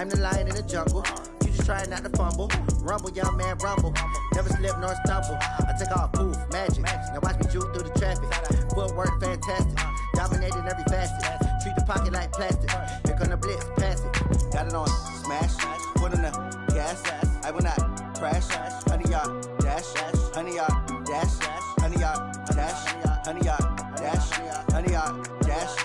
I'm the lion in the jungle. You just try not to fumble. Rumble, young man, rumble. Never slip nor stumble. I take off, poof, magic. Now watch me juke through the traffic. Footwork, fantastic. Dominating every facet. Treat the pocket like plastic. Here come the blitz, pass it. Got it on smash. Put on the gas. I will not crash. 100-yard dash. 100-yard dash. 100-yard dash. 100-yard dash. 100-yard dash.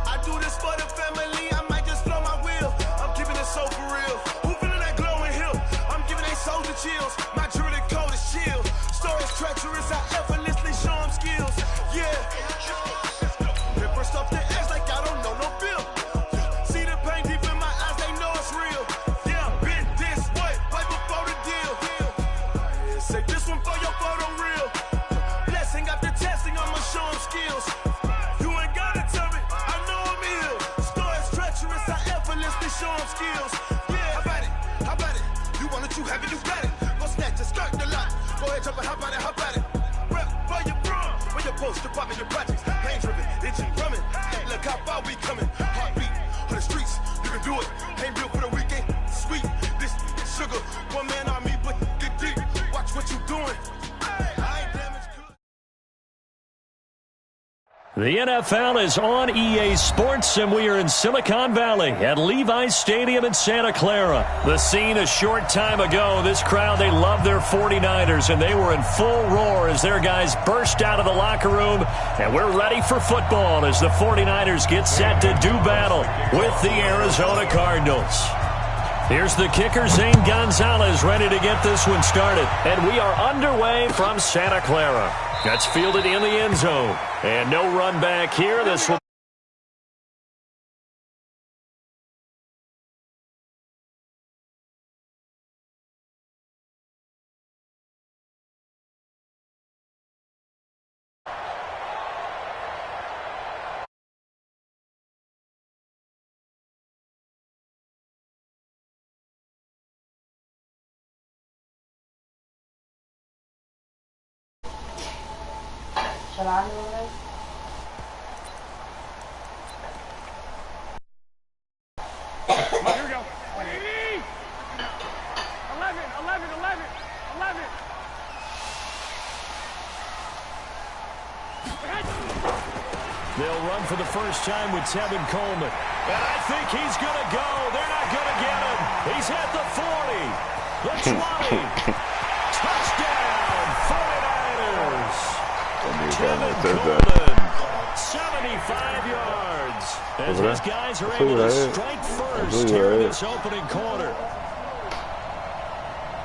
I do this for the family, I might just blow my wheel. I'm keeping it so for real. Who feeling that glowing hill? I'm giving they soldier chills. My jewelry coat is chill. Stories treacherous, I effortlessly show them skills. Yeah. Ripper stuff the edge like I don't know no bill. See the pain deep in my eyes, they know it's real. Yeah, been this way, right before the deal. Say this one for your photo reel. Blessing after testing, I'ma show them skills. Show them skills. Yeah, how about it? You want it, you have it, you got it. Go snatch it, skirt the lot. Go ahead, jump it, how about it? Rep for your bro, for your post, your pop and your projects. Pain driven, itchy, drumming. Look how far we coming. Heartbeat on the streets, you can do it. Ain't real for the weekend. Sweet, this sugar. One man army, but get deep. Watch what you doing. I ain't damaged. The NFL is on EA Sports, and we are in Silicon Valley at Levi's Stadium in Santa Clara. The scene a short time ago. This crowd, they love their 49ers, and they were in full roar as their guys burst out of the locker room. And we're ready for football as the 49ers get set to do battle with the Arizona Cardinals. Here's the kicker, Zane Gonzalez, ready to get this one started. And we are underway from Santa Clara. That's fielded in the end zone. And no run back here. This will Shall I do this? Here we go. 11. They'll run for the first time with Tevin Coleman. And I think he's going to go. They're not going to get him. He's at the 40, the 20. Touchdown, 49ers. Tevin Coleman, 75 yards. As these guys are able to strike first here in this opening quarter.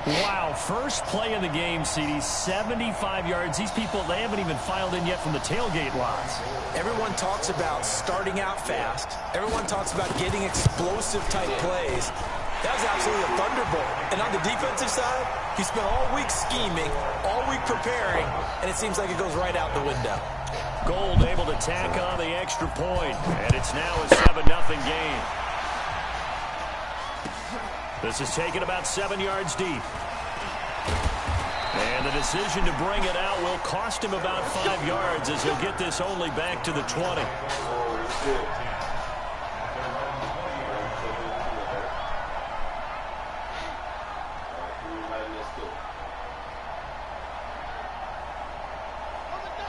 Wow, first play in the game, CD, 75 yards. These people, they haven't even filed in yet from the tailgate lots. Everyone talks about starting out fast. Everyone talks about getting explosive-type plays. That was absolutely a thunderbolt. And on the defensive side, he spent all week scheming, all week preparing, and it seems like it goes right out the window. Gold able to tack on the extra point, and it's now a 7-0 game. This is taken about 7 yards deep. And the decision to bring it out will cost him about 5 yards as he'll get this only back to the 20.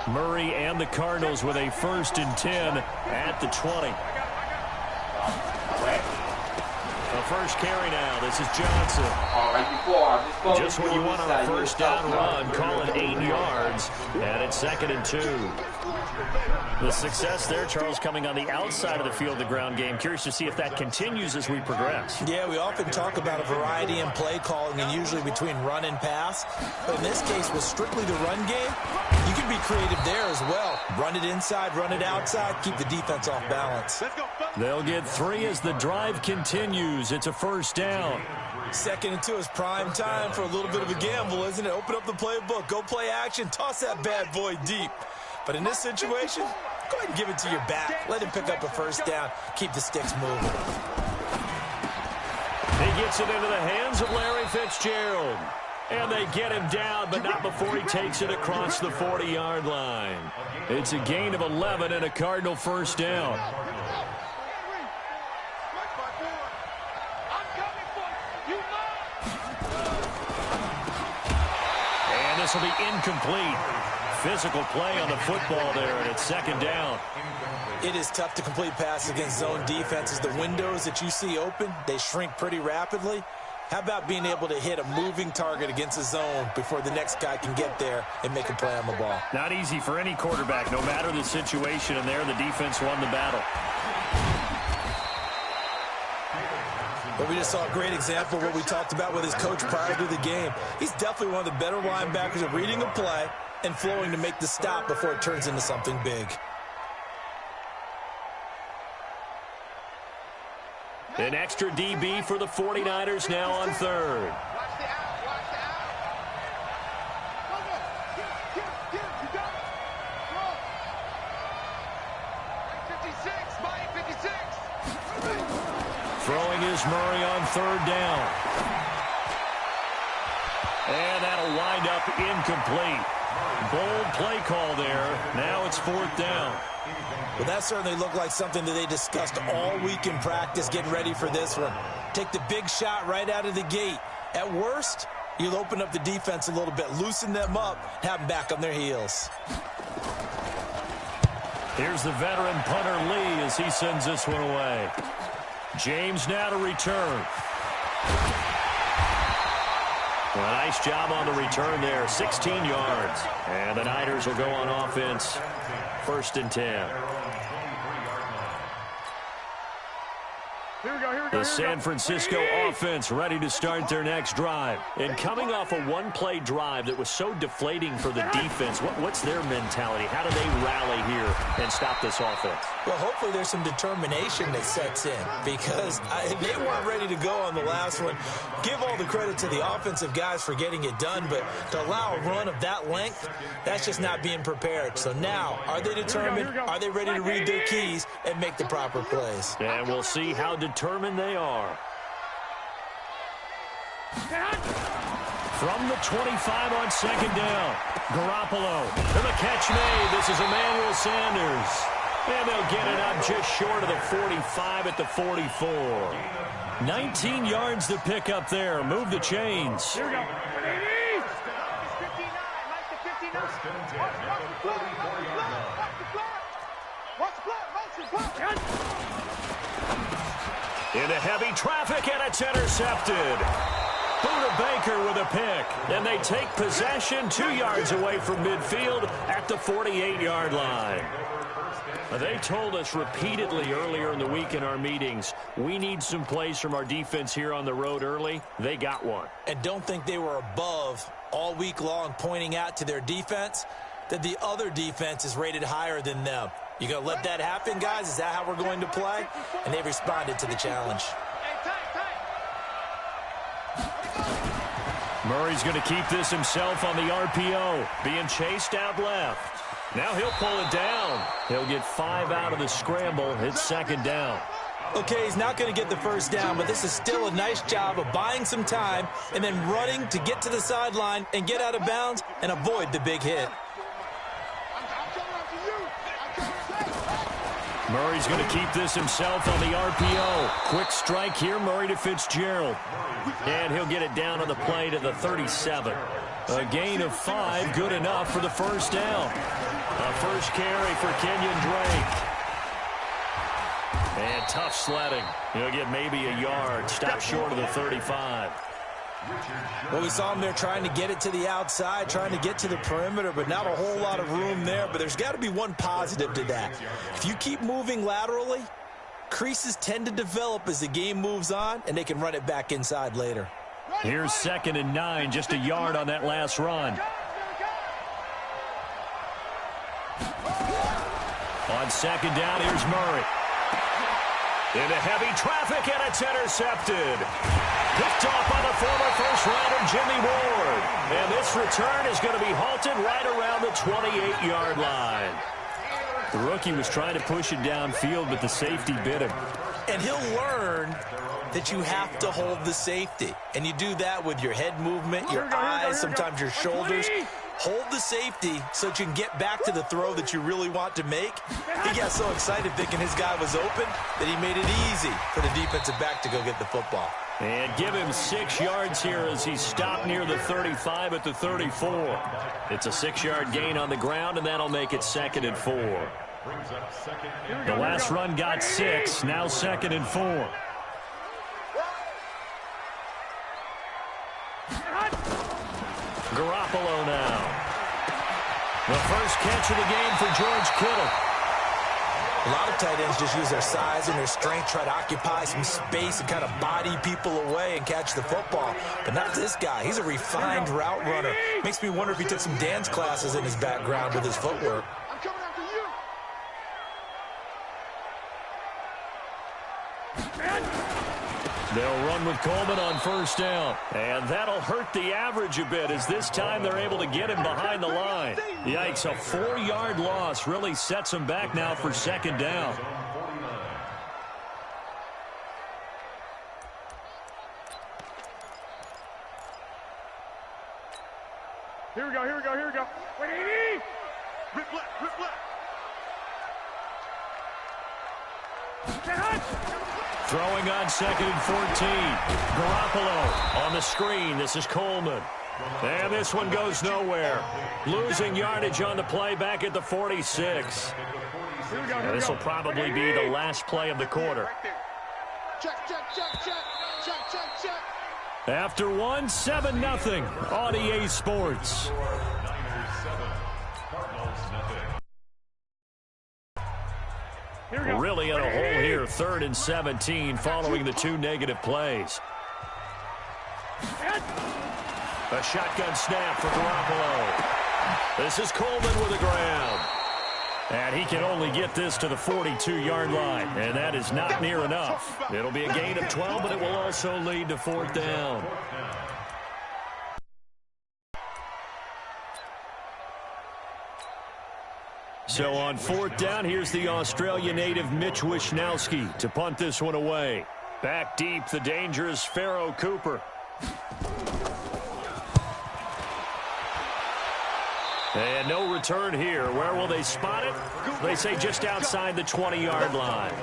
Murray and the Cardinals with a 1st and 10 at the 20. The first carry now. This is Johnson. Just what you want on a first down run. Call it 8 yards. And it's 2nd and 2. The success there, Charles, coming on the outside of the field, the ground game. Curious to see if that continues as we progress. Yeah, we often talk about a variety in play calling and usually between run and pass. But in this case, with strictly the run game, you can be creative there as well. Run it inside, run it outside, keep the defense off balance. They'll get 3 as the drive continues. It's a first down. 2nd and 2 is prime time for a little bit of a gamble, isn't it? Open up the playbook, go play action, toss that bad boy deep. But in this situation, go ahead and give it to your back. Let him pick up a first down. Keep the sticks moving. He gets it into the hands of Larry Fitzgerald. And they get him down, but not before he takes it across the 40-yard line. It's a gain of 11 and a Cardinal first down. And this will be incomplete. Physical play on the football there, and it's second down. It is tough to complete passes against zone defenses. The windows that you see open, they shrink pretty rapidly. How about being able to hit a moving target against a zone before the next guy can get there and make a play on the ball? Not easy for any quarterback, no matter the situation, and there the defense won the battle. But we just saw a great example of what we talked about with his coach prior to the game. He's definitely one of the better linebackers at reading a play and flowing to make the stop before it turns into something big. An extra DB for the 49ers now on third. Throwing is Murray on third down. And that'll wind up incomplete. Bold play call there. Now it's fourth down. Well, that certainly looked like something that they discussed all week in practice, getting ready for this one. Take the big shot right out of the gate. At worst, you'll open up the defense a little bit, loosen them up, have them back on their heels. Here's the veteran punter Lee as he sends this one away. James now to return. Well, nice job on the return there, 16 yards. And the Niners will go on offense, 1st and 10. The San Francisco offense ready to start their next drive. And coming off a one-play drive that was so deflating for the defense, what's their mentality? How do they rally here and stop this offense? Well, hopefully there's some determination that sets in because they weren't ready to go on the last one. Give all the credit to the offensive guys for getting it done, but to allow a run of that length, that's just not being prepared. So now, are they determined? Are they ready to read their keys and make the proper plays? And we'll see how determined they are. From the 25 on second down, Garoppolo. And the catch made. This is Emmanuel Sanders. And they'll get it up just short of the 45 at the 44. 19 yards to pick up there. Move the chains. Here we go. Into heavy traffic, and it's intercepted. Buda Baker with a pick. And they take possession 2 yards away from midfield at the 48-yard line. They told us repeatedly earlier in the week in our meetings, we need some plays from our defense here on the road early. They got one. And don't think they were above all week long pointing out to their defense that the other defense is rated higher than them. You going to let that happen, guys? Is that how we're going to play? And they responded to the challenge. Murray's going to keep this himself on the RPO, being chased out left. Now he'll pull it down. He'll get 5 out of the scramble. It's second down. Okay, he's not going to get the first down, but this is still a nice job of buying some time and then running to get to the sideline and get out of bounds and avoid the big hit. Murray's going to keep this himself on the RPO. Quick strike here, Murray to Fitzgerald. And he'll get it down on the play to the 37. A gain of 5, good enough for the first down. A first carry for Kenyon Drake. And tough sledding. He'll get maybe a yard. Stop short of the 35. Well, we saw him there trying to get it to the outside, trying to get to the perimeter, but not a whole lot of room there. But there's got to be one positive to that. If you keep moving laterally, creases tend to develop as the game moves on, and they can run it back inside later. Here's 2nd and 9, just a yard on that last run. On second down, here's Murray. Into heavy traffic, and it's intercepted. Picked off by the former first-rounder Jimmy Ward. And this return is going to be halted right around the 28-yard line. The rookie was trying to push it downfield, but the safety bit him. And he'll learn that you have to hold the safety. And you do that with your head movement, your eyes, sometimes your shoulders. Hold the safety so that you can get back to the throw that you really want to make. He got so excited thinking his guy was open that he made it easy for the defensive back to go get the football. And give him 6 yards here as he stopped near the 35 at the 34. It's a 6-yard gain on the ground, and that'll make it 2nd and 4. The last run got 6, now 2nd and 4. Garoppolo now. The first catch of the game for George Kittle. A lot of tight ends just use their size and their strength, try to occupy some space and kind of body people away and catch the football. But not this guy. He's a refined route runner. Makes me wonder if he took some dance classes in his background with his footwork. I'm coming after you. They'll run with Coleman on first down. And that'll hurt the average a bit as this time they're able to get him behind the line. Yikes, a 4-yard loss really sets him back now for 2nd down. Here we go, here we go, here we go. Wait, Rip left, rip left. Throwing on 2nd and 14. Garoppolo on the screen. This is Coleman. And this one goes nowhere. Losing yardage on the play back at the 46. And this will probably be the last play of the quarter. Check, check, check, check, check, check, check. After 7-0 on EA Sports. Really in a hole here, 3rd and 17 following the 2 negative plays. A shotgun snap for Garoppolo. This is Coleman with the ground. And he can only get this to the 42-yard line, and that is not near enough. It'll be a gain of 12, but it will also lead to 4th down. So on 4th down, here's the Australia native Mitch Wishnowsky to punt this one away. Back deep, the dangerous Pharaoh Cooper. And no return here. Where will they spot it? They say just outside the 20-yard line.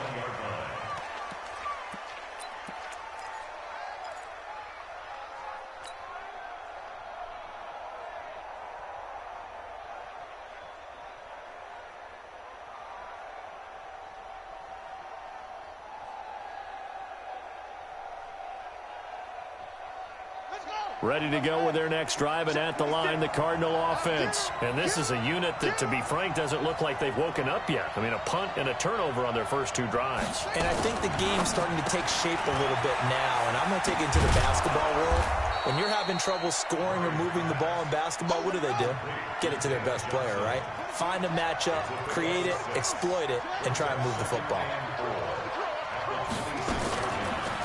Ready to go with their next drive, and at the line, the Cardinal offense. And this is a unit that, to be frank, doesn't look like they've woken up yet. I mean, a punt and a turnover on their first 2 drives. And I think the game's starting to take shape a little bit now, and I'm going to take it into the basketball world. When you're having trouble scoring or moving the ball in basketball, what do? Get it to their best player, right? Find a matchup, create it, exploit it, and try and move the football.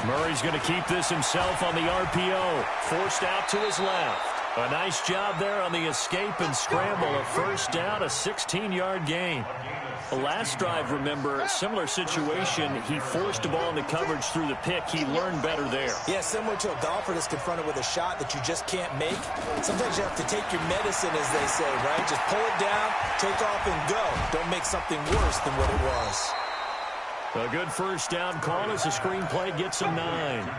Murray's going to keep this himself on the RPO. Forced out to his left. A nice job there on the escape and scramble. A first down, a 16-yard gain. The last drive, remember, similar situation. He forced the ball into coverage through the pick. He learned better there. Yeah, similar to a golfer that's confronted with a shot that you just can't make. Sometimes you have to take your medicine, as they say, right? Just pull it down, take off, and go. Don't make something worse than what it was. A good first down call as the screen play gets him 9.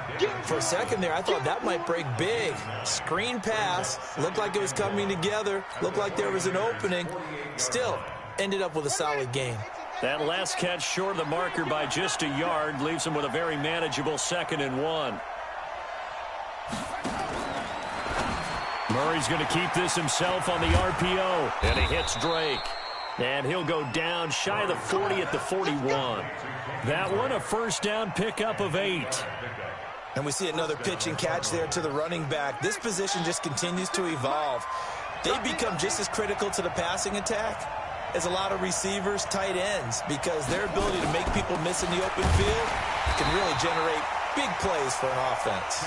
For a second there, I thought that might break big. Screen pass, looked like it was coming together, looked like there was an opening. Still, ended up with a solid gain. That last catch short of the marker by just a yard leaves him with a very manageable 2nd and 1. Murray's going to keep this himself on the RPO, and he hits Drake. And he'll go down shy of the 40 at the 41. That one, a first down pickup of 8. And we see another pitch and catch there to the running back. This position just continues to evolve. They become just as critical to the passing attack as a lot of receivers, tight ends, because their ability to make people miss in the open field can really generate big plays for an offense.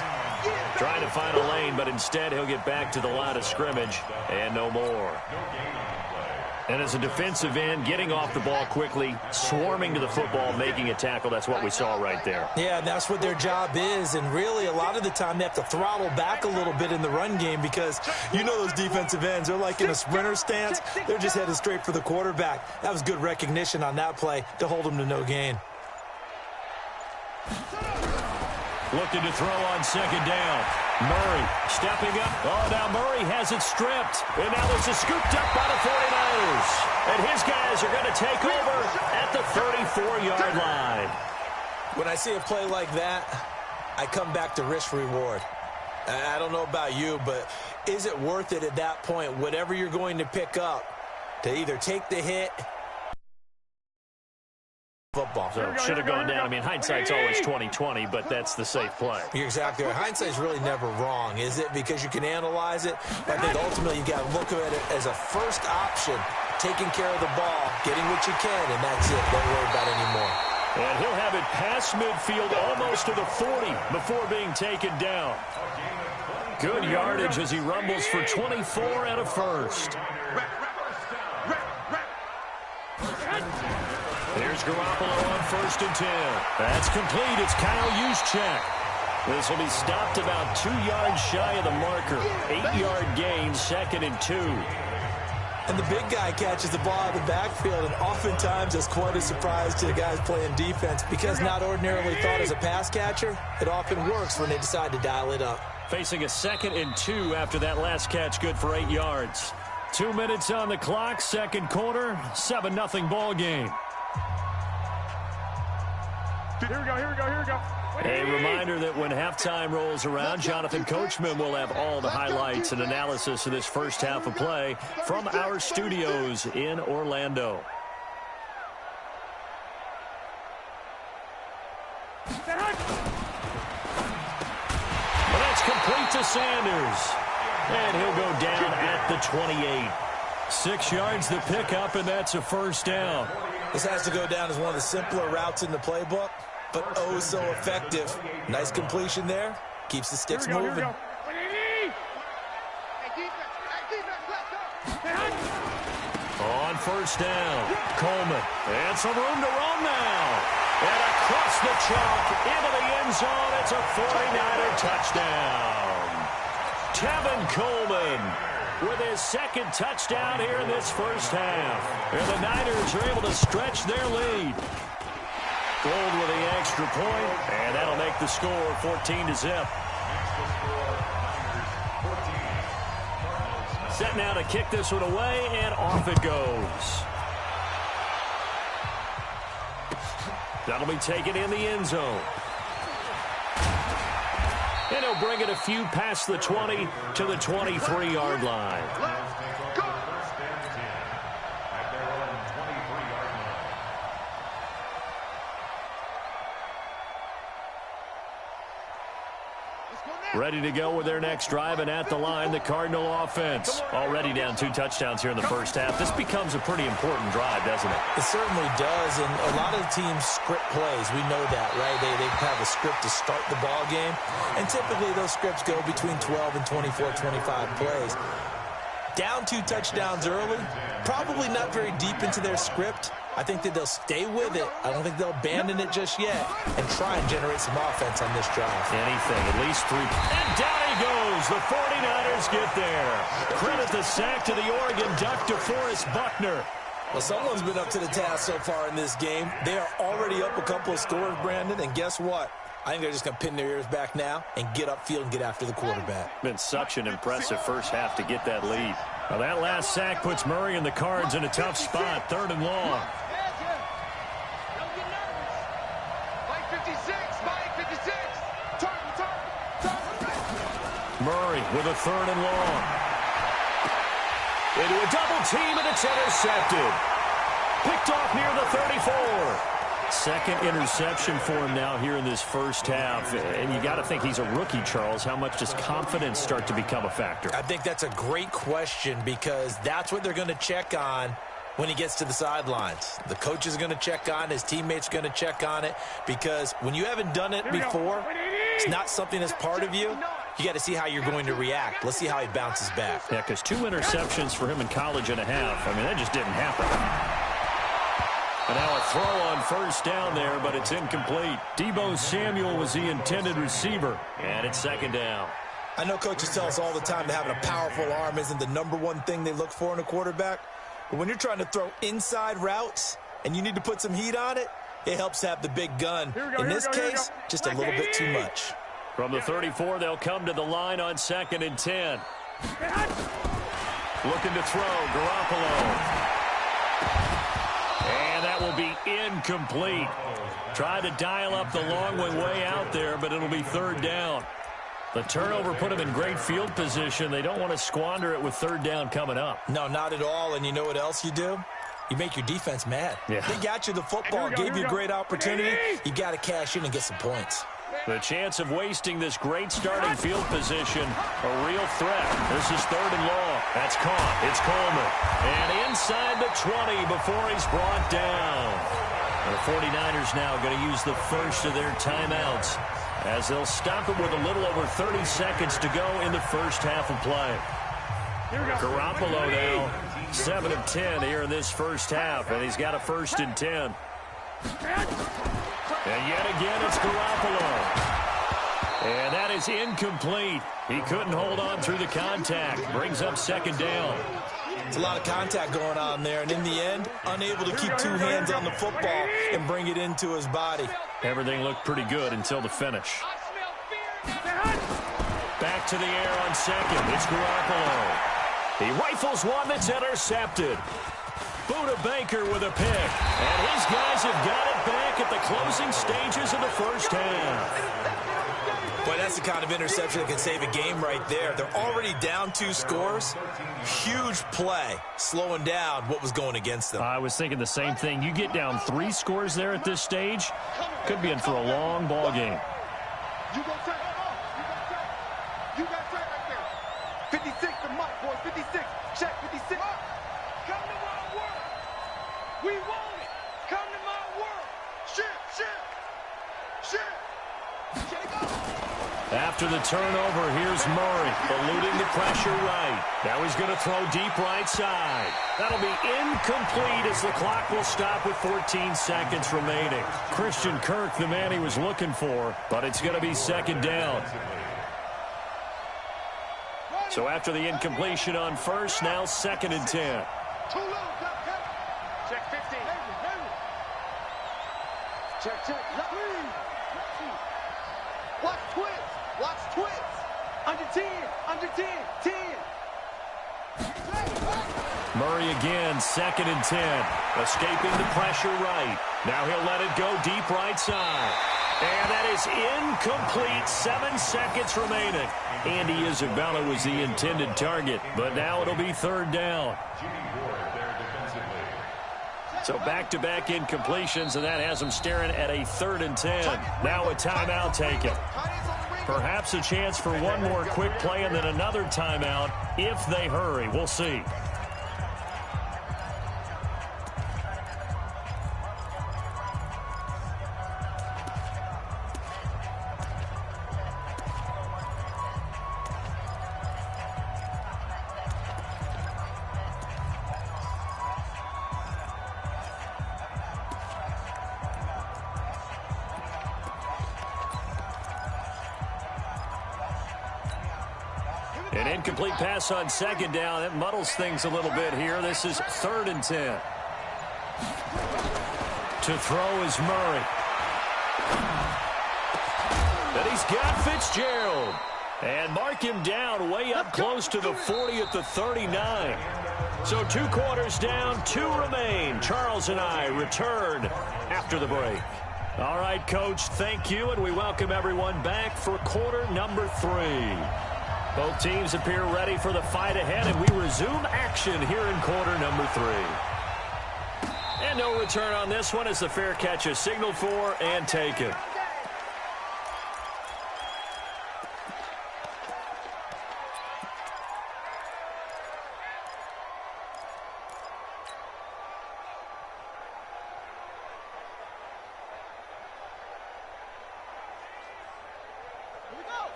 Trying to find a lane, but instead he'll get back to the line of scrimmage and no more. And as a defensive end, getting off the ball quickly, swarming to the football, making a tackle, that's what we saw right there. Yeah, and that's what their job is. And really, a lot of the time, they have to throttle back a little bit in the run game because you know those defensive ends, they're like in a sprinter stance. They're just headed straight for the quarterback. That was good recognition on that play to hold them to no gain. Looking to throw on second down. Murray stepping up. Oh, now Murray has it stripped. And now this is scooped up by the 49ers. And his guys are going to take over at the 34-yard line. When I see a play like that, I come back to risk reward. I don't know about you, but is it worth it at that point, whatever you're going to pick up, to either take the hit? Football. So should have gone down. I mean, hindsight's always 20/20, but that's the safe play. You're exactly right. Hindsight's really never wrong, is it? Because you can analyze it. But I think ultimately you got to look at it as a first option, taking care of the ball, getting what you can, and that's it. Don't worry about it anymore. And he'll have it past midfield, almost to the 40, before being taken down. Good yardage as he rumbles for 24 and a first. Here's Garoppolo on 1st and 10. That's complete. It's Kyle Juszczyk. This will be stopped about 2 yards shy of the marker. 8-yard gain, 2nd and 2. And the big guy catches the ball out of the backfield, and oftentimes it's quite a surprise to the guys playing defense because not ordinarily thought as a pass catcher, it often works when they decide to dial it up. Facing a 2nd and 2 after that last catch, good for 8 yards. 2 minutes on the clock, second quarter, 7-0 ball game. Here we go, here we go, here we go. A reminder that when halftime rolls around, Jonathan Coachman will have all the highlights and analysis of this first half of play from our studios in Orlando. Well, that's complete to Sanders. And he'll go down at the 28. 6 yards the pickup, and that's a first down. This has to go down as one of the simpler routes in the playbook, but oh so effective. Nice completion there. Keeps the sticks moving. On first down, Coleman. And some room to run now. And across the chalk into the end zone. It's a 49er touchdown. Tevin Coleman with his second touchdown here in this first half. And the Niners are able to stretch their lead. Gold with the extra point, and that'll make the score 14-0. Set now to kick this one away, and off it goes. That'll be taken in the end zone. And he'll bring it a few past the 20 to the 23-yard line. Ready to go with their next drive, and at the line, the Cardinal offense. Already down 2 touchdowns here in the first half. This becomes a pretty important drive, doesn't it? It certainly does, and a lot of the teams script plays. We know that, right? They have a script to start the ball game, and typically those scripts go between 12 and 24, 25 plays. Down 2 touchdowns early, probably not very deep into their script. I think that they'll stay with it. I don't think they'll abandon it just yet and try and generate some offense on this drive. Anything, at least 3. And down he goes. The 49ers get there. Credit the sack to the Oregon Duck, DeForest Buckner. Well, someone's been up to the task so far in this game. They are already up a couple of scores, Brandon, and guess what? I think they're just going to pin their ears back now and get upfield and get after the quarterback. Been such an impressive first half to get that lead. Well, that last sack puts Murray and the Cards in a tough spot, 3rd and long. Murray with a 3rd and long. Into a double team, and it's intercepted. Picked off near the 34. Second interception for him now here in this first half. And you got to think he's a rookie, Charles. How much does confidence start to become a factor? I think that's a great question because that's what they're going to check on when he gets to the sidelines. The coach is going to check on, his teammates are going to check on it because when you haven't done it before, it's not something that's part of you. you got to see how you're going to react. Let's see how he bounces back. Yeah, because 2 interceptions for him in college and a half. I mean, that just didn't happen. And now a throw on first down there, but it's incomplete. Deebo Samuel was the intended receiver, and it's second down. I know coaches tell us all the time that having a powerful arm isn't the #1 thing they look for in a quarterback. But when you're trying to throw inside routes and you need to put some heat on it, it helps have the big gun. In this case, just a little bit too much. From the 34, they'll come to the line on 2nd and 10. Looking to throw, Garoppolo. And that will be incomplete. Tried to dial up the long way out there, but it'll be 3rd down. The turnover put them in great field position. They don't want to squander it with 3rd down coming up. No, not at all. And you know what else you do? You make your defense mad. Yeah. They got you the football, gave you a great opportunity. You got to cash in and get some points. The chance of wasting this great starting field position, a real threat. This is 3rd and long. That's caught. It's Coleman. And inside the 20 before he's brought down. The 49ers now going to use the first of their timeouts as they'll stop it with a little over 30 seconds to go in the first half of play. Garoppolo now 7 of 10 here in this first half, and he's got a 1st and 10. And yet again, it's Garoppolo. And that is incomplete. He couldn't hold on through the contact. Brings up 2nd down. It's a lot of contact going on there, and in the end, unable to keep 2 hands on the football and bring it into his body. Everything looked pretty good until the finish. Back to the air on 2nd. It's Garoppolo. He rifles one that's intercepted. Buda Baker with a pick. And his guys have got it back at the closing stages of the first half. Boy, that's the kind of interception that can save a game right there. They're already down 2 scores. Huge play, slowing down what was going against them. I was thinking the same thing. You get down 3 scores there at this stage, could be in for a long ball game. You got track. You got track right there. 56, the mic, boy. 56. Check 56. Come to my world. We want it. Come to my world. Shit. After the turnover, here's Murray, eluding the pressure right. Now he's going to throw deep right side. That'll be incomplete as the clock will stop with 14 seconds remaining. Christian Kirk, the man he was looking for, but it's going to be 2nd down. So after the incompletion on first, now 2nd and 10. Check 15. Check. Watch twist. Under 10. 10. Murray again, 2nd and 10. Escaping the pressure right. Now he'll let it go deep right side. And that is incomplete. 7 seconds remaining. Andy Isabella was the intended target, but now it'll be 3rd down. So back-to-back incompletions, and that has them staring at a 3rd and 10. Now a timeout taken. Perhaps a chance for one more quick play and then another timeout if they hurry. We'll see. An incomplete pass on 2nd down. That muddles things a little bit here. This is 3rd and 10. To throw is Murray. And he's got Fitzgerald. And mark him down way up close to the 40 at the 39. So 2 quarters down, 2 remain. Charles and I return after the break. All right, Coach, thank you, and we welcome everyone back for quarter number 3. Both teams appear ready for the fight ahead, and we resume action here in quarter number 3. And no return on this one as the fair catch is signaled for and taken.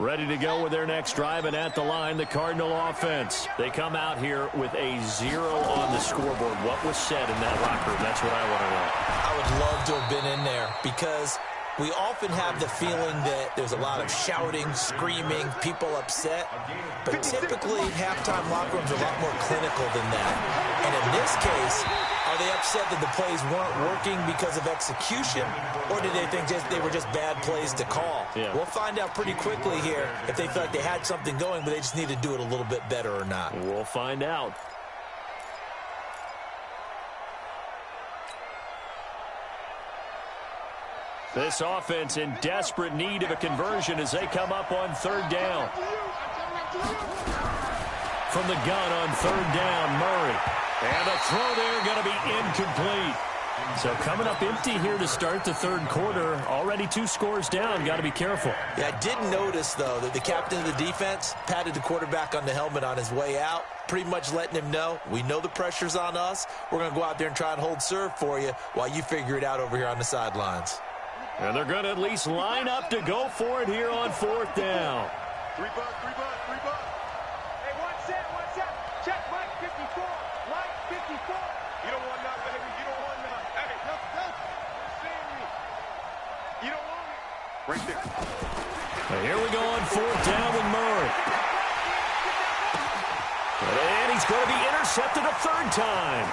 Ready to go with their next drive, and at the line, the Cardinal offense. They come out here with a 0 on the scoreboard. What was said in that locker room? That's what I want to know. I would love to have been in there because we often have the feeling that there's a lot of shouting, screaming, people upset. But typically, halftime locker rooms are a lot more clinical than that. And in this case, are they upset that the plays weren't working because of execution? Or did they think they were just bad plays to call? Yeah. We'll find out pretty quickly here if they felt like they had something going, but they just need to do it a little bit better or not. We'll find out. This offense in desperate need of a conversion as they come up on third down. From the gun on third down, Murray. And the throw there going to be incomplete. So coming up empty here to start the third quarter. Already 2 scores down. Got to be careful. Yeah, I did notice, though, that the captain of the defense patted the quarterback on the helmet on his way out, pretty much letting him know, we know the pressure's on us. We're going to go out there and try and hold serve for you while you figure it out over here on the sidelines. And they're going to at least line up to go for it here on fourth down. 3 bucks. Hey, one set. Check Mike 54. Mike 54. You don't want none, baby. You don't want none. Hey, look. Seeing you. You don't want it. Right there. And here we go on fourth down with Murray. And he's going to be intercepted a third time.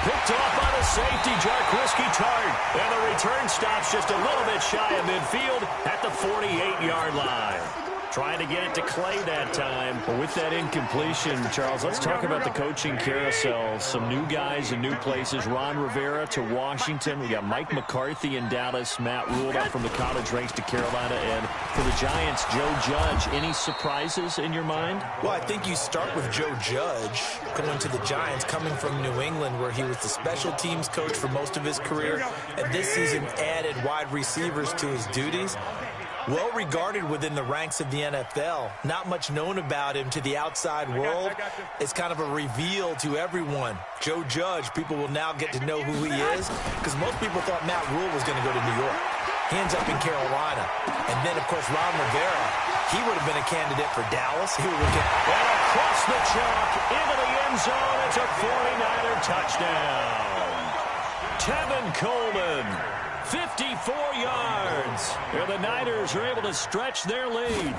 Picked off by the safety, Jarquiski Tart. And the return stops just a little bit shy of midfield at the 48-yard line. Trying to get it to Clay that time. But with that incompletion, Charles, let's talk about the coaching carousel. Some new guys in new places. Ron Rivera to Washington. We got Mike McCarthy in Dallas. Matt Rule up from the college ranks to Carolina. And for the Giants, Joe Judge. Any surprises in your mind? Well, I think you start with Joe Judge going to the Giants, coming from New England, where he was the special teams coach for most of his career. And this season added wide receivers to his duties. Well regarded within the ranks of the NFL. Not much known about him to the outside world. It's kind of a reveal to everyone. Joe Judge, people will now get to know who he is, because most people thought Matt Rule was going to go to New York. He ends up in Carolina. And then, of course, Ron Rivera, he would have been a candidate for Dallas. He would have been... And across the chalk into the end zone. It's a 49er touchdown. Tevin Coleman. 54 yards. And the Niners are able to stretch their lead.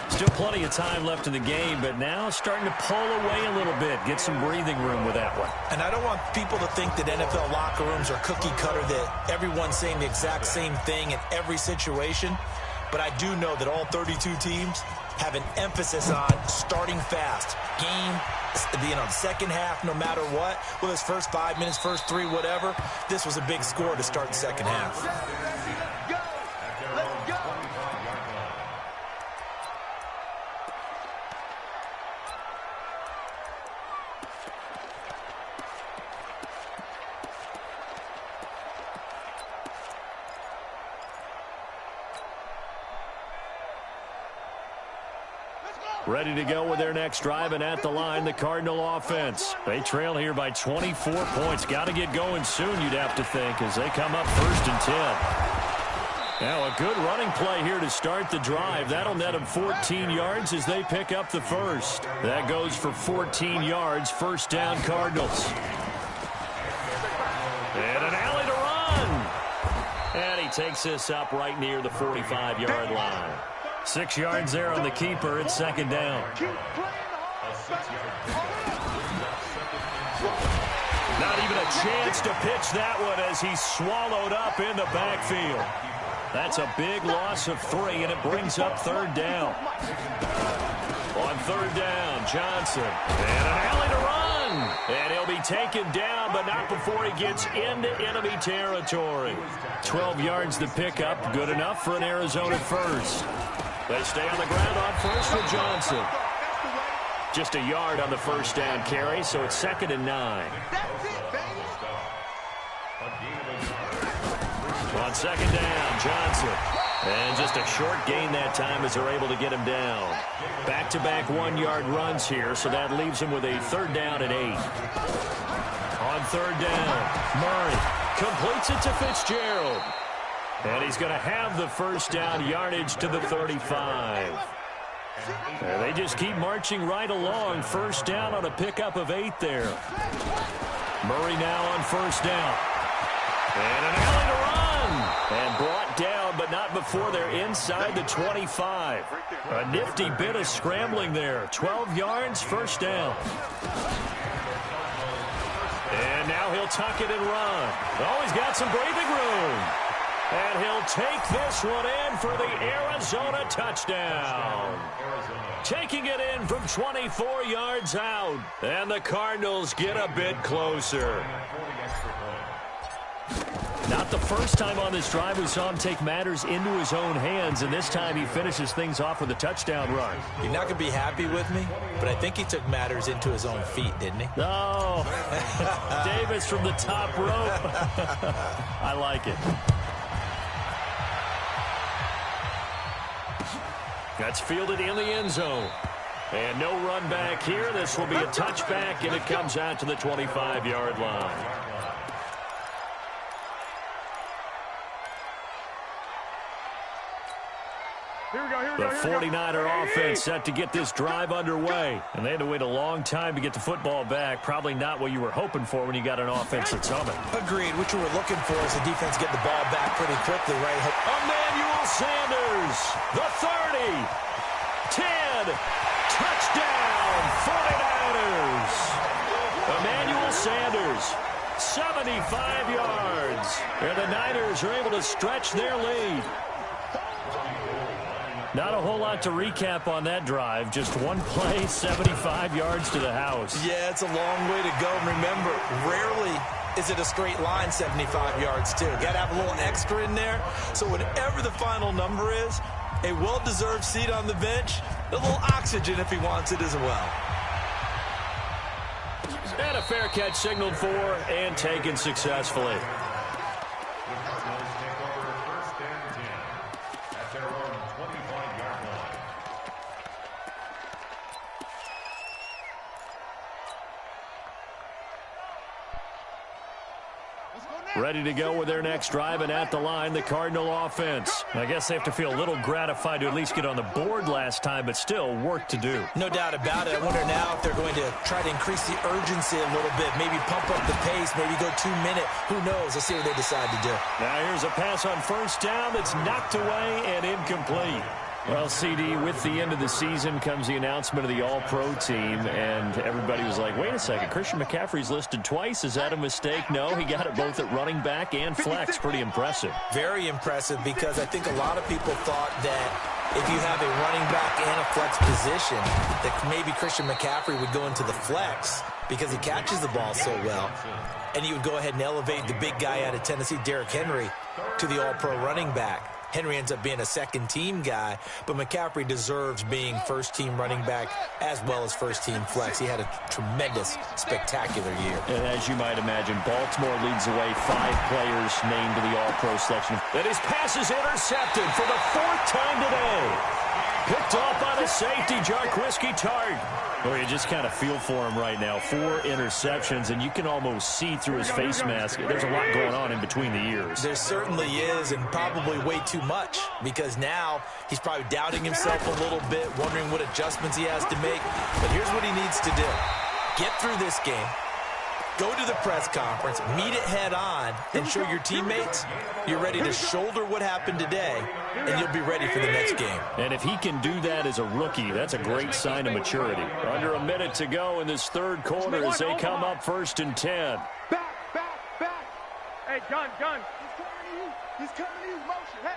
Still plenty of time left in the game, but now starting to pull away a little bit. Get some breathing room with that one. And I don't want people to think that NFL locker rooms are cookie cutter, that everyone's saying the exact same thing in every situation. But I do know that all 32 teams have an emphasis on starting fast. Second half, no matter what, whether it's first 5 minutes, first 3, whatever, this was a big score to start the second half. Let's go. Ready to go with their next drive, and at the line, the Cardinal offense. They trail here by 24 points. Got to get going soon, you'd have to think, as they come up 1st and 10. Now a good running play here to start the drive. That'll net them 14 yards as they pick up the first. That goes for 14 yards, first down Cardinals. And an alley to run. And he takes this up right near the 45-yard line. 6 yards there on the keeper. It's second down. Not even a chance to pitch that one as he's swallowed up in the backfield. That's a big loss of 3, and it brings up third down. On third down, Johnson. And an alley to run. And he'll be taken down, but not before he gets into enemy territory. 12 yards to pick up. Good enough for an Arizona first. They stay on the ground on first with Johnson. Just a yard on the first down carry, so it's 2nd and 9. On second down, Johnson. And just a short gain that time as they're able to get him down. Back-to-back 1-yard runs here, so that leaves him with a third down at 8. On third down, Murray completes it to Fitzgerald. And he's going to have the first down, yardage to the 35. And they just keep marching right along. First down on a pickup of 8 there. Murray now on first down. And an alley to run. And brought down, but not before they're inside the 25. A nifty bit of scrambling there. 12 yards, first down. And now he'll tuck it and run. Oh, he's got some breathing room. And he'll take this one in for the Arizona touchdown. Taking it in from 24 yards out. And the Cardinals get a bit closer. Not the first time on this drive we saw him take matters into his own hands, and this time he finishes things off with a touchdown run. You're not going to be happy with me, but I think he took matters into his own feet, didn't he? Oh, Davis from the top rope. I like it. That's fielded in the end zone. And no run back here. This will be a touchback, and it comes out to the 25-yard line. The 49er offense set to get this drive underway. And they had to wait a long time to get the football back. Probably not what you were hoping for when you got an offense that's humming. Agreed. What you were looking for is the defense get the ball back pretty quickly, right? Emmanuel Sanders, the 30, 10, touchdown, 49ers. Emmanuel Sanders, 75 yards. And the Niners are able to stretch their lead. Not a whole lot to recap on that drive. Just one play, 75 yards to the house. Yeah, it's a long way to go. Remember, rarely is it a straight line 75 yards, too. Got to have a little extra in there. So whatever the final number is, a well-deserved seat on the bench, a little oxygen if he wants it as well. And a fair catch signaled for and taken successfully. Ready to go with their next drive, and at the line, the Cardinal offense. I guess they have to feel a little gratified to at least get on the board last time, but still work to do. No doubt about it. I wonder now if they're going to try to increase the urgency a little bit, maybe pump up the pace, maybe go 2-minute. Who knows? Let's see what they decide to do. Now here's a pass on first down that's knocked away and incomplete. Well, CD, with the end of the season comes the announcement of the All-Pro team, and everybody was like, wait a second, Christian McCaffrey's listed twice. Is that a mistake? No, he got it both at running back and flex. Pretty impressive. Very impressive, because I think a lot of people thought that if you have a running back and a flex position, that maybe Christian McCaffrey would go into the flex because he catches the ball so well. And he would go ahead and elevate the big guy out of Tennessee, Derrick Henry, to the All-Pro running back. Henry ends up being a second-team guy, but McCaffrey deserves being first-team running back as well as first-team flex. He had a tremendous, spectacular year. And as you might imagine, Baltimore leads the way, 5 players named to the All-Pro selection. And his pass is intercepted for the 4th time today. Picked off by the safety, Jarquiski Tart. Well, you just kind of feel for him right now. 4 interceptions, and you can almost see through his face mask. There's a lot going on in between the ears. There certainly is, and probably way too much, because now he's probably doubting himself a little bit, wondering what adjustments he has to make. But here's what he needs to do. Get through this game. Go to the press conference, meet it head on, and show your teammates you're ready to shoulder what happened today, and you'll be ready for the next game. And if he can do that as a rookie, that's a great sign of maturity. Under a minute to go in this third quarter as they come up 1st and 10. Back. Hey, gun. He's coming to you. He's coming to you. Motion. Hey.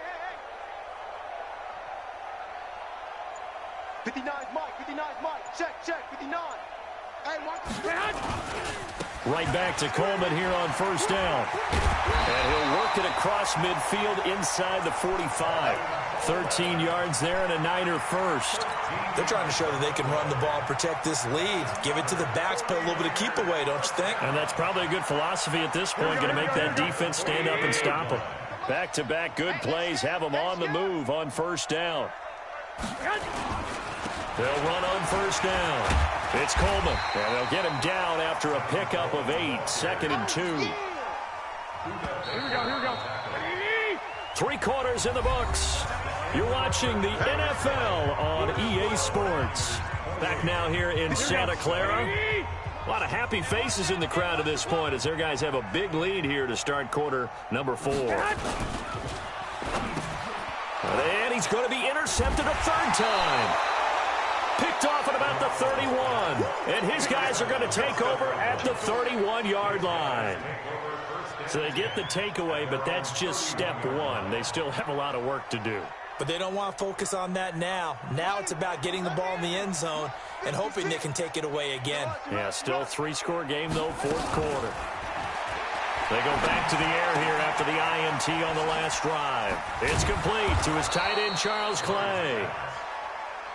59's Mike. Check. 59. Hey, Mike. Right back to Coleman here on first down. And he'll work it across midfield inside the 45. 13 yards there and a Niner first. They're trying to show that they can run the ball and protect this lead. Give it to the backs, play a little bit of keep away, don't you think? And that's probably a good philosophy at this point. Going to make that defense stand up and stop them. Back-to-back good plays have them on the move on first down. They'll run on first down. It's Coleman, and they'll get him down after a pickup of 8, 2nd and 2. Here we go. 3 quarters in the books. You're watching the NFL on EA Sports. Back now here in Santa Clara. A lot of happy faces in the crowd at this point as their guys have a big lead here to start quarter number 4. And he's going to be intercepted a 3rd time. Picked off at about the 31. And his guys are going to take over at the 31-yard line. So they get the takeaway, but that's just step 1. They still have a lot of work to do. But they don't want to focus on that now. Now it's about getting the ball in the end zone and hoping they can take it away again. Yeah, still 3-score game, though, 4th quarter. They go back to the air here after the INT on the last drive. It's complete to his tight end, Charles Clay.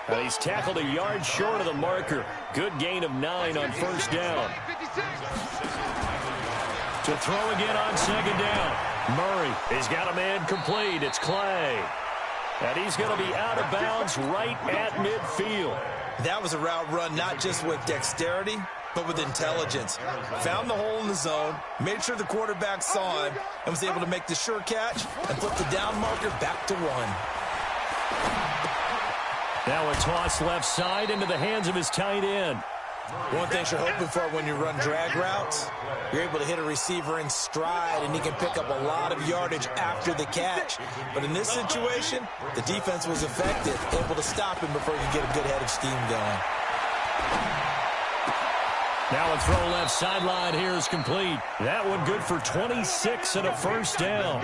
And he's tackled a yard short of the marker. Good gain of 9 on 1st down. To throw again on 2nd down. Murray, he's got a man complete. It's Clay. And he's going to be out of bounds right at midfield. That was a route run not just with dexterity, but with intelligence. Found the hole in the zone, made sure the quarterback saw him, and was able to make the sure catch and flip the down marker back to 1. Now a toss left side into the hands of his tight end. One thing you're hoping for when you run drag routes, you're able to hit a receiver in stride, and he can pick up a lot of yardage after the catch. But in this situation, the defense was effective, able to stop him before he could get a good head of steam going. Now a throw left sideline here is complete. That one good for 26 and a 1st down.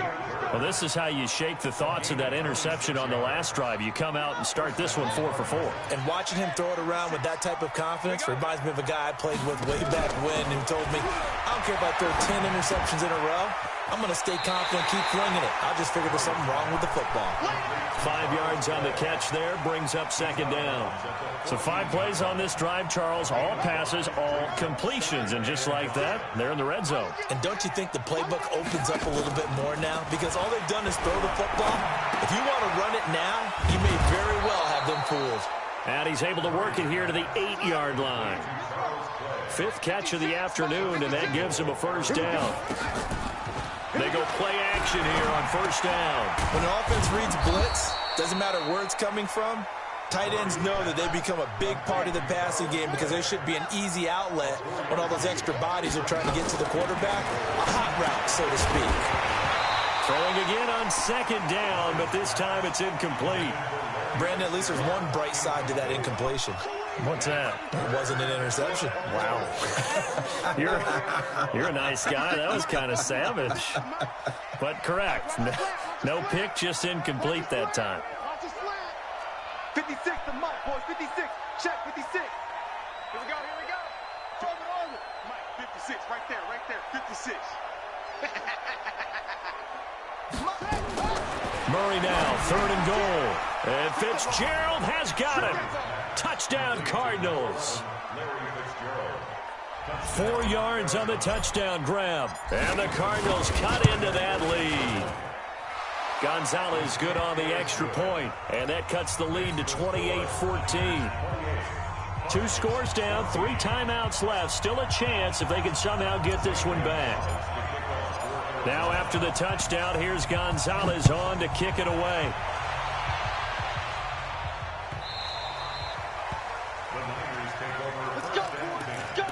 Well, this is how you shake the thoughts of that interception on the last drive. You come out and start this one 4 for 4. And watching him throw it around with that type of confidence reminds me of a guy I played with way back when who told me, I don't care if I throw 10 interceptions in a row. I'm going to stay confident, keep flinging it. I just figured there's something wrong with the football. 5 yards on the catch there, brings up 2nd down. So 5 plays on this drive, Charles. All passes, all completions. And just like that, they're in the red zone. And don't you think the playbook opens up a little bit more now? Because all they've done is throw the football. If you want to run it now, you may very well have them fooled. And he's able to work it here to the 8-yard line. 5th catch of the afternoon, and that gives him a 1st down. They go play action here on 1st down. When an offense reads blitz, doesn't matter where it's coming from, tight ends know that they become a big part of the passing game because there should be an easy outlet when all those extra bodies are trying to get to the quarterback. A hot route, so to speak. Throwing again on 2nd down, but this time it's incomplete. Brandon, at least there's one bright side to that incompletion. What's that? It wasn't an interception. Wow. You're a nice guy. That was kind of savage. But correct. No pick, just incomplete that time. 56 to Mike, boys. 56. Check 56. Here we go. Over. Mike, 56. Right there. 56. Murray now, 3rd and goal. And Fitzgerald has got it. Touchdown, Cardinals. 4 yards on the touchdown grab. And the Cardinals cut into that lead. Gonzalez good on the extra point. And that cuts the lead to 28-14. 2 scores down, 3 timeouts left. Still a chance if they can somehow get this one back. Now after the touchdown, here's Gonzalez on to kick it away. Let's go, boys. Let's go.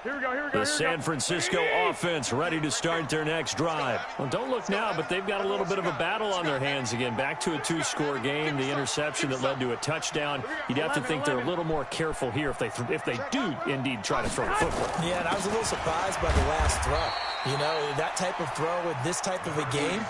Here we go. The San Francisco offense ready to start their next drive. Well, don't look now, but they've got a little bit of a battle on their hands again. Back to a 2-score game. The interception that led to a touchdown. You'd have to think they're a little more careful here if they do indeed try to throw the football. Yeah, and I was a little surprised by the last throw. You know, that type of throw with this type of a game,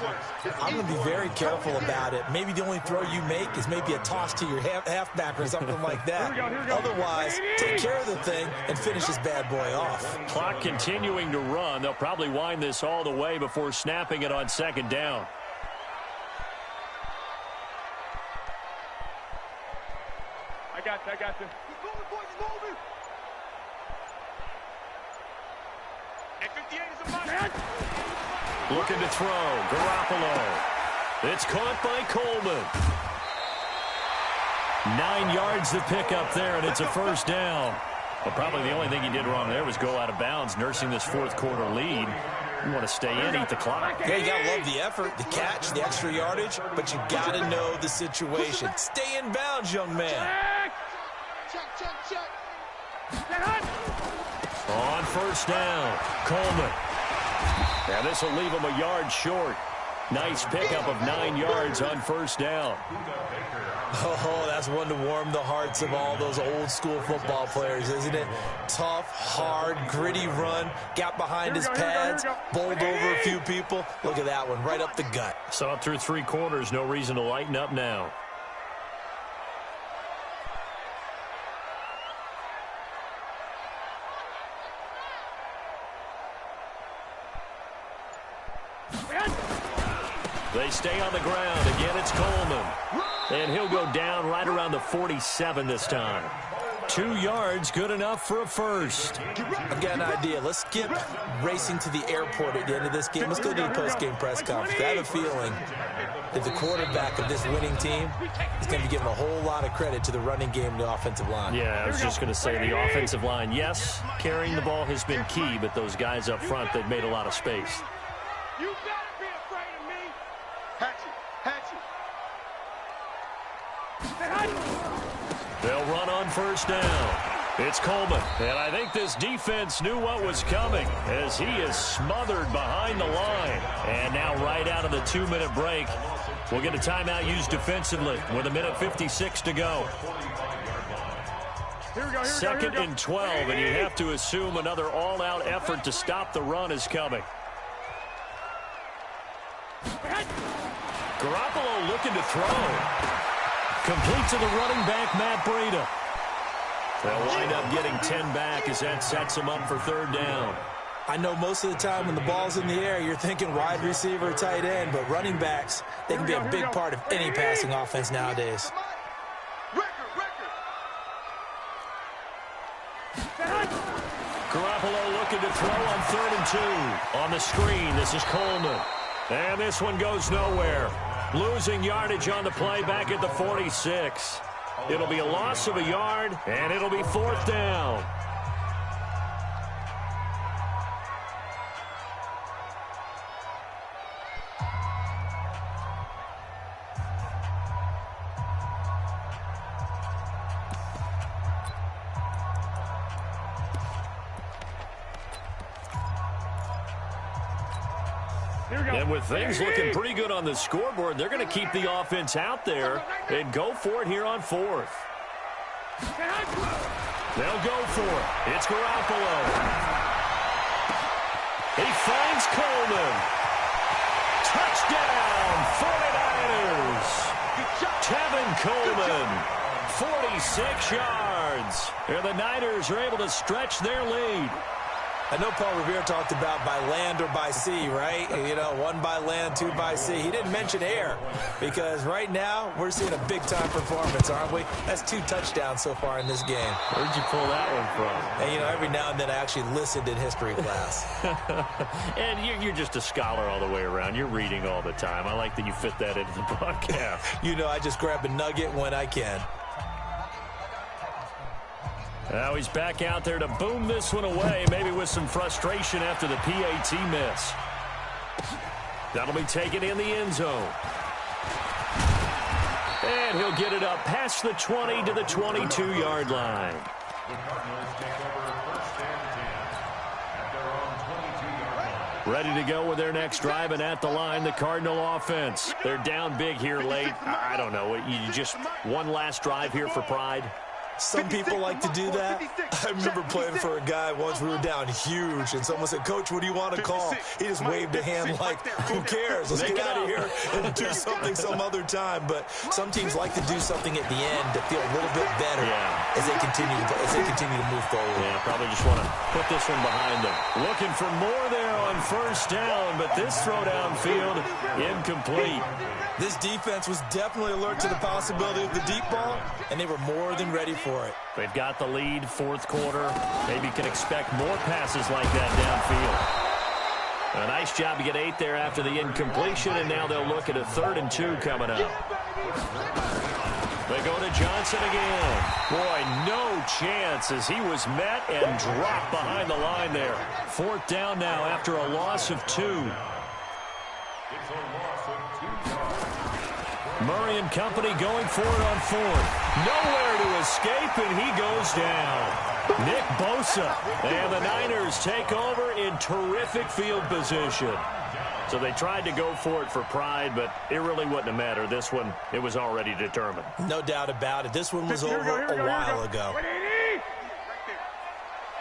I'm going to be very careful about it. Maybe the only throw you make is maybe a toss to your halfback or something like that. Otherwise, take care of the thing and finish this bad boy off. Clock continuing to run. They'll probably wind this all the way before snapping it on 2nd down. I got you. He's moving, boys. He's moving. And 58 is a must. Looking to throw. Garoppolo. It's caught by Coleman. 9 yards to pick up there, and it's a 1st down. Well, probably the only thing he did wrong there was go out of bounds, nursing this fourth quarter lead. You want to stay in, eat the clock. Yeah, you got to love the effort, the catch, the extra yardage, but you got to know the situation. Stay in bounds, young man. Check. On first down, Coleman. Now this will leave him a yard short. Nice pickup of 9 yards on first down. Oh, that's one to warm the hearts of all those old school football players, isn't it? Tough, hard, gritty run. Got behind his pads, bowled over a few people. Look at that one, right up the gut. Saw it through 3 quarters. No reason to lighten up now. They stay on the ground. Again, it's Coleman. And he'll go down right around the 47 this time. 2 yards, good enough for a first. I've got an idea. Let's skip racing to the airport at the end of this game. Let's go to the post-game press conference. I have a feeling that the quarterback of this winning team is going to be given a whole lot of credit to the running game and the offensive line. Yeah, I was just going to say the offensive line, yes, carrying the ball has been key, but those guys up front, they've made a lot of space. You better be afraid of me. Hatchet. They'll run on first down. It's Coleman, and I think this defense knew what was coming as he is smothered behind the line. And now right out of the 2-minute break, we'll get a timeout used defensively with 1:56 to go. Second and 12, and you have to assume another all-out effort to stop the run is coming. Garoppolo looking to throw. Complete to the running back, Matt Breida. They'll wind up getting 10 back as that sets him up for third down. I know most of the time when the ball's in the air, you're thinking wide receiver, tight end, but running backs, they can be a big part of any passing offense nowadays. Garoppolo looking to throw on 3rd and 2. On the screen, this is Coleman. And this one goes nowhere. Losing yardage on the play back at the 46. It'll be a loss of a yard, and it'll be 4th down. And with things looking pretty good on the scoreboard, they're going to keep the offense out there and go for it here on 4th. They'll go for it. It's Garoppolo. He finds Coleman. Touchdown, 49ers. Tevin Coleman, 46 yards. And the Niners are able to stretch their lead. I know Paul Revere talked about by land or by sea, right? You know, 1 by land, 2 by sea. He didn't mention air because right now we're seeing a big-time performance, aren't we? That's 2 touchdowns so far in this game. Where'd you pull that one from? And, you know, every now and then I actually listened in history class. And you're just a scholar all the way around. You're reading all the time. I like that you fit that into the podcast. You know, I just grab a nugget when I can. Now he's back out there to boom this one away, maybe with some frustration after the PAT miss. That'll be taken in the end zone. And he'll get it up past the 20 to the 22-yard line. Ready to go with their next drive, and at the line, the Cardinal offense. They're down big here late. I don't know. You just one last drive here for pride? Some people like to do that. I remember playing for a guy once. We were down huge, and someone said, "Coach, what do you want to call?" He just waved a hand like, "Who cares? Let's get out of here and do something some other time." But some teams like to do something at the end to feel a little bit better as they continue to move forward. Yeah, probably just want to put this one behind them. Looking for more there on first down, but this throw downfield incomplete. This defense was definitely alert to the possibility of the deep ball, and they were more than ready for it. They've got the lead, 4th quarter. Maybe can expect more passes like that downfield. A nice job to get 8 there after the incompletion, and now they'll look at a 3rd and 2 coming up. They go to Johnson again. Boy, no chance as he was met and dropped behind the line there. 4th down now after a loss of 2. Murray and company going for it on 4th. Nowhere to escape, and he goes down. Nick Bosa. And the Niners take over in terrific field position. So they tried to go for it for pride, but it really wouldn't have mattered. This one, it was already determined. No doubt about it. This one was over a while ago. And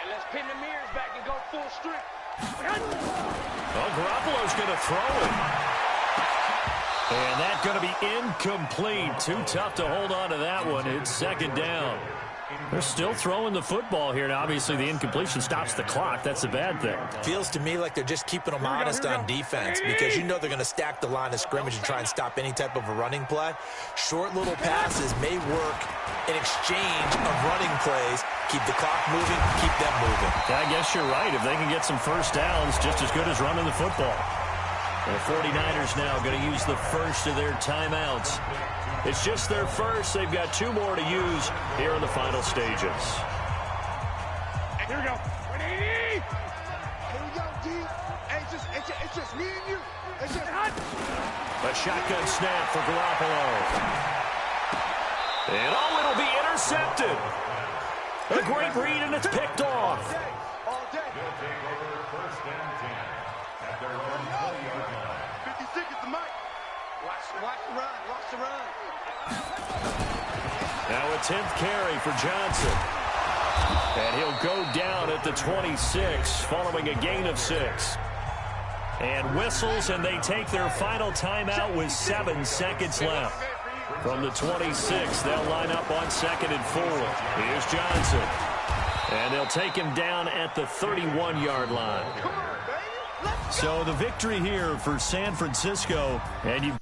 let's pin the mirrors back and go full strength. Well, Garoppolo's going to throw it. And that's going to be incomplete. Too tough to hold on to that one. It's 2nd down. They're still throwing the football here. Now, obviously, the incompletion stops the clock. That's a bad thing. Feels to me like they're just keeping them honest on defense because you know they're going to stack the line of scrimmage and try and stop any type of a running play. Short little passes may work in exchange of running plays. Keep the clock moving, keep them moving. I guess you're right. If they can get some first downs, just as good as running the football. The 49ers now going to use the first of their timeouts. It's just their first. They've got 2 more to use here in the final stages. Here we go. Here we go, D. It's just me and you. It's just hot. A shotgun snap for Garoppolo. And it'll be intercepted. A great read, and it's picked off. All day. He'll take over 1st and 10 at their 30-yard line. 56 is the mic. Watch the run. Watch the run. Now a 10th carry for Johnson. And he'll go down at the 26 following a gain of 6. And whistles, and they take their final timeout with 7 seconds left. From the 26, they'll line up on 2nd and 4. Here's Johnson. And they'll take him down at the 31-yard line. So the victory here for San Francisco, and you